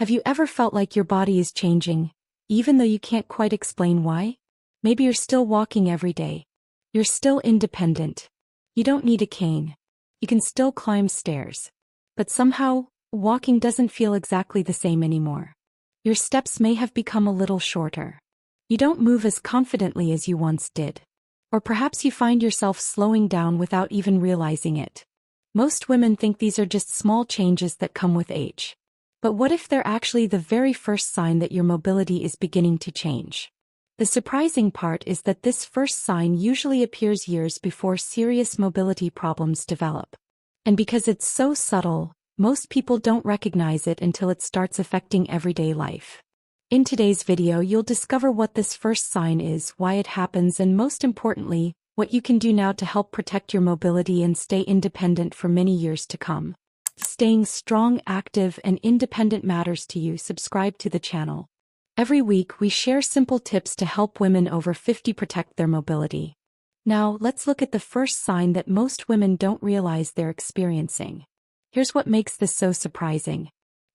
Have you ever felt like your body is changing, even though you can't quite explain why? Maybe you're still walking every day. You're still independent. You don't need a cane. You can still climb stairs. But somehow, walking doesn't feel exactly the same anymore. Your steps may have become a little shorter. You don't move as confidently as you once did. Or perhaps you find yourself slowing down without even realizing it. Most women think these are just small changes that come with age. But what if they're actually the very first sign that your mobility is beginning to change? The surprising part is that this first sign usually appears years before serious mobility problems develop. And because it's so subtle, most people don't recognize it until it starts affecting everyday life. In today's video, you'll discover what this first sign is, why it happens, and most importantly, what you can do now to help protect your mobility and stay independent for many years to come. Staying strong, active, and independent matters to you. Subscribe to the channel. Every week, we share simple tips to help women over 50 protect their mobility. Now, let's look at the first sign that most women don't realize they're experiencing. Here's what makes this so surprising.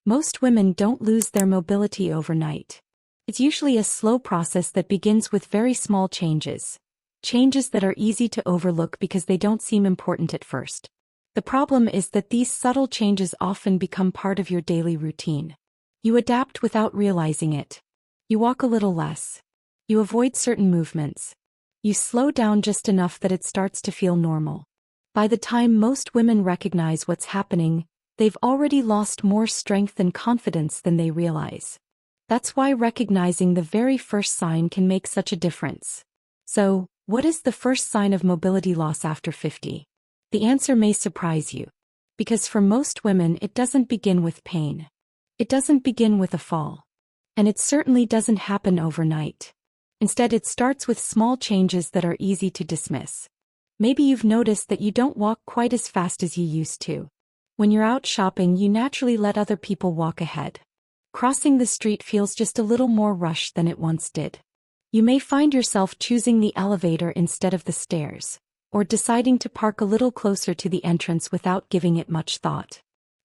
Most women don't lose their mobility overnight. It's usually a slow process that begins with very small changes. Changes that are easy to overlook because they don't seem important at first. The problem is that these subtle changes often become part of your daily routine. You adapt without realizing it. You walk a little less. You avoid certain movements. You slow down just enough that it starts to feel normal. By the time most women recognize what's happening, they've already lost more strength and confidence than they realize. That's why recognizing the very first sign can make such a difference. So, what is the first sign of mobility loss after 50? The answer may surprise you. Because for most women, it doesn't begin with pain. It doesn't begin with a fall. And it certainly doesn't happen overnight. Instead, it starts with small changes that are easy to dismiss. Maybe you've noticed that you don't walk quite as fast as you used to. When you're out shopping, you naturally let other people walk ahead. Crossing the street feels just a little more rushed than it once did. You may find yourself choosing the elevator instead of the stairs, or deciding to park a little closer to the entrance without giving it much thought.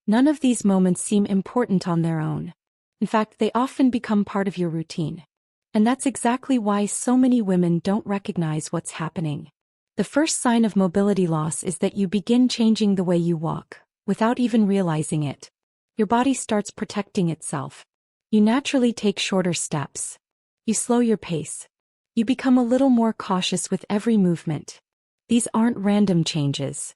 None of these moments seem important on their own. In fact, they often become part of your routine. And that's exactly why so many women don't recognize what's happening. The first sign of mobility loss is that you begin changing the way you walk, without even realizing it. Your body starts protecting itself. You naturally take shorter steps. You slow your pace. You become a little more cautious with every movement. These aren't random changes.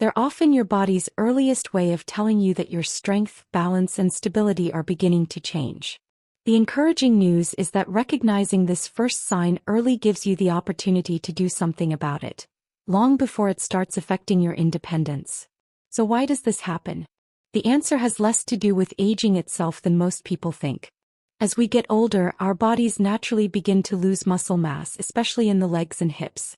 They're often your body's earliest way of telling you that your strength, balance, and stability are beginning to change. The encouraging news is that recognizing this first sign early gives you the opportunity to do something about it, long before it starts affecting your independence. So why does this happen? The answer has less to do with aging itself than most people think. As we get older, our bodies naturally begin to lose muscle mass, especially in the legs and hips.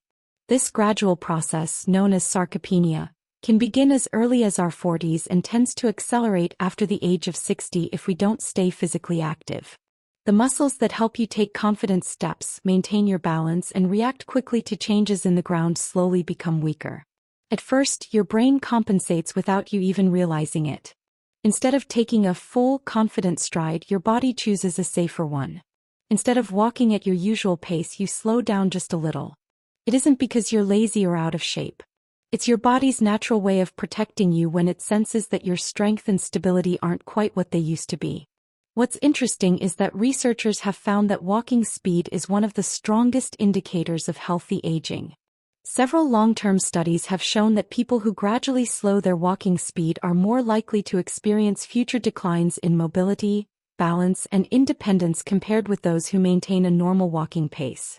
This gradual process, known as sarcopenia, can begin as early as our 40s and tends to accelerate after the age of 60 if we don't stay physically active. The muscles that help you take confident steps, maintain your balance, and react quickly to changes in the ground slowly become weaker. At first, your brain compensates without you even realizing it. Instead of taking a full, confident stride, your body chooses a safer one. Instead of walking at your usual pace, you slow down just a little. It isn't because you're lazy or out of shape. It's your body's natural way of protecting you when it senses that your strength and stability aren't quite what they used to be. What's interesting is that researchers have found that walking speed is one of the strongest indicators of healthy aging. Several long-term studies have shown that people who gradually slow their walking speed are more likely to experience future declines in mobility, balance, and independence compared with those who maintain a normal walking pace.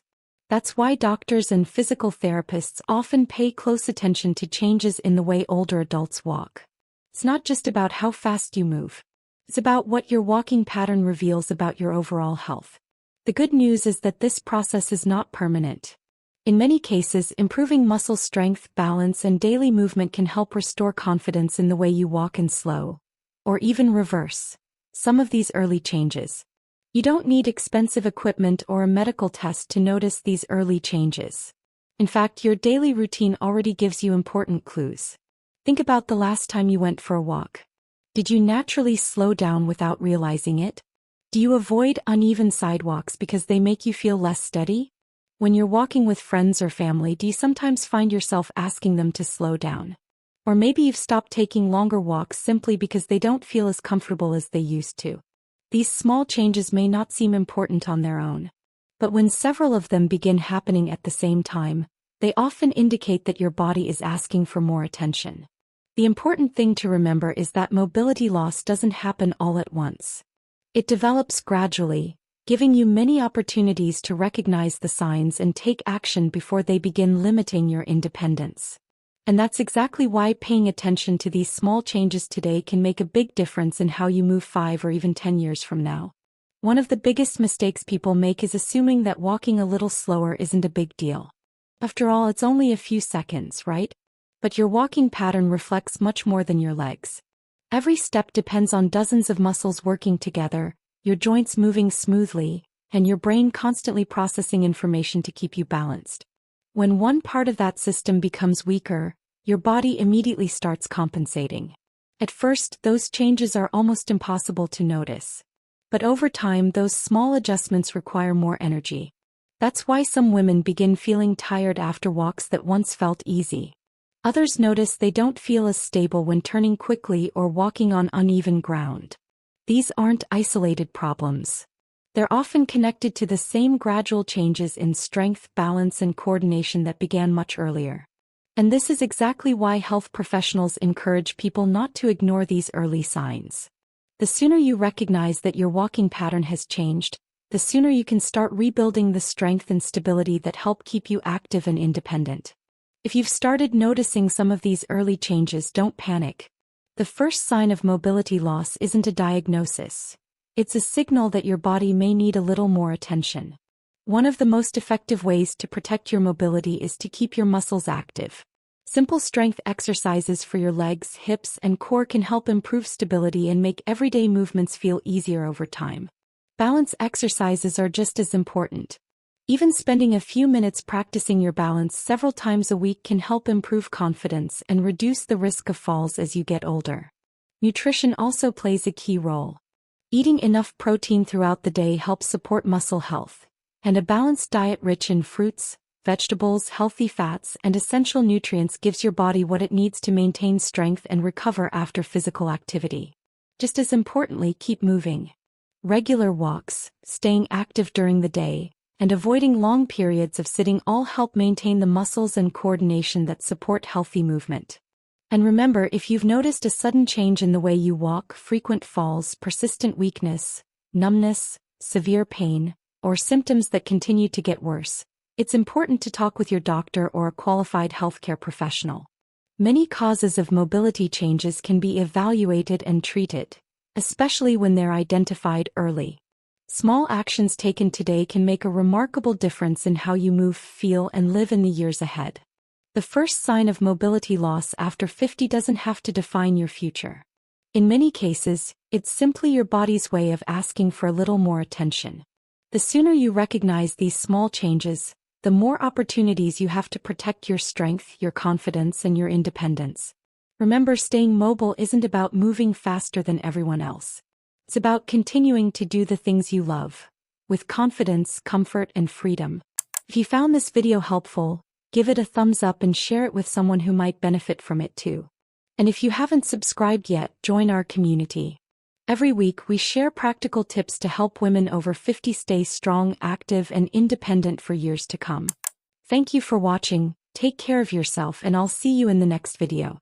That's why doctors and physical therapists often pay close attention to changes in the way older adults walk. It's not just about how fast you move. It's about what your walking pattern reveals about your overall health. The good news is that this process is not permanent. In many cases, improving muscle strength, balance, and daily movement can help restore confidence in the way you walk and slow, or even reverse some of these early changes. You don't need expensive equipment or a medical test to notice these early changes. In fact, your daily routine already gives you important clues. Think about the last time you went for a walk. Did you naturally slow down without realizing it? Do you avoid uneven sidewalks because they make you feel less steady? When you're walking with friends or family, do you sometimes find yourself asking them to slow down? Or maybe you've stopped taking longer walks simply because they don't feel as comfortable as they used to. These small changes may not seem important on their own, but when several of them begin happening at the same time, they often indicate that your body is asking for more attention. The important thing to remember is that mobility loss doesn't happen all at once. It develops gradually, giving you many opportunities to recognize the signs and take action before they begin limiting your independence. And that's exactly why paying attention to these small changes today can make a big difference in how you move 5 or even 10 years from now. One of the biggest mistakes people make is assuming that walking a little slower isn't a big deal. After all, it's only a few seconds, right? But your walking pattern reflects much more than your legs. Every step depends on dozens of muscles working together, your joints moving smoothly, and your brain constantly processing information to keep you balanced. When one part of that system becomes weaker, your body immediately starts compensating. At first, those changes are almost impossible to notice. But over time, those small adjustments require more energy. That's why some women begin feeling tired after walks that once felt easy. Others notice they don't feel as stable when turning quickly or walking on uneven ground. These aren't isolated problems. They're often connected to the same gradual changes in strength, balance, and coordination that began much earlier. And this is exactly why health professionals encourage people not to ignore these early signs. The sooner you recognize that your walking pattern has changed, the sooner you can start rebuilding the strength and stability that help keep you active and independent. If you've started noticing some of these early changes, don't panic. The first sign of mobility loss isn't a diagnosis. It's a signal that your body may need a little more attention. One of the most effective ways to protect your mobility is to keep your muscles active. Simple strength exercises for your legs, hips, and core can help improve stability and make everyday movements feel easier over time. Balance exercises are just as important. Even spending a few minutes practicing your balance several times a week can help improve confidence and reduce the risk of falls as you get older. Nutrition also plays a key role. Eating enough protein throughout the day helps support muscle health, and a balanced diet rich in fruits, vegetables, healthy fats, and essential nutrients gives your body what it needs to maintain strength and recover after physical activity. Just as importantly, keep moving. Regular walks, staying active during the day, and avoiding long periods of sitting all help maintain the muscles and coordination that support healthy movement. And remember, if you've noticed a sudden change in the way you walk, frequent falls, persistent weakness, numbness, severe pain, or symptoms that continue to get worse, it's important to talk with your doctor or a qualified healthcare professional. Many causes of mobility changes can be evaluated and treated, especially when they're identified early. Small actions taken today can make a remarkable difference in how you move, feel, and live in the years ahead. The first sign of mobility loss after 50 doesn't have to define your future. In many cases, it's simply your body's way of asking for a little more attention. The sooner you recognize these small changes, the more opportunities you have to protect your strength, your confidence, and your independence. Remember, staying mobile isn't about moving faster than everyone else. It's about continuing to do the things you love, with confidence, comfort, and freedom. If you found this video helpful, give it a thumbs up and share it with someone who might benefit from it too. And if you haven't subscribed yet, join our community. Every week we share practical tips to help women over 50 stay strong, active, and independent for years to come. Thank you for watching, take care of yourself, and I'll see you in the next video.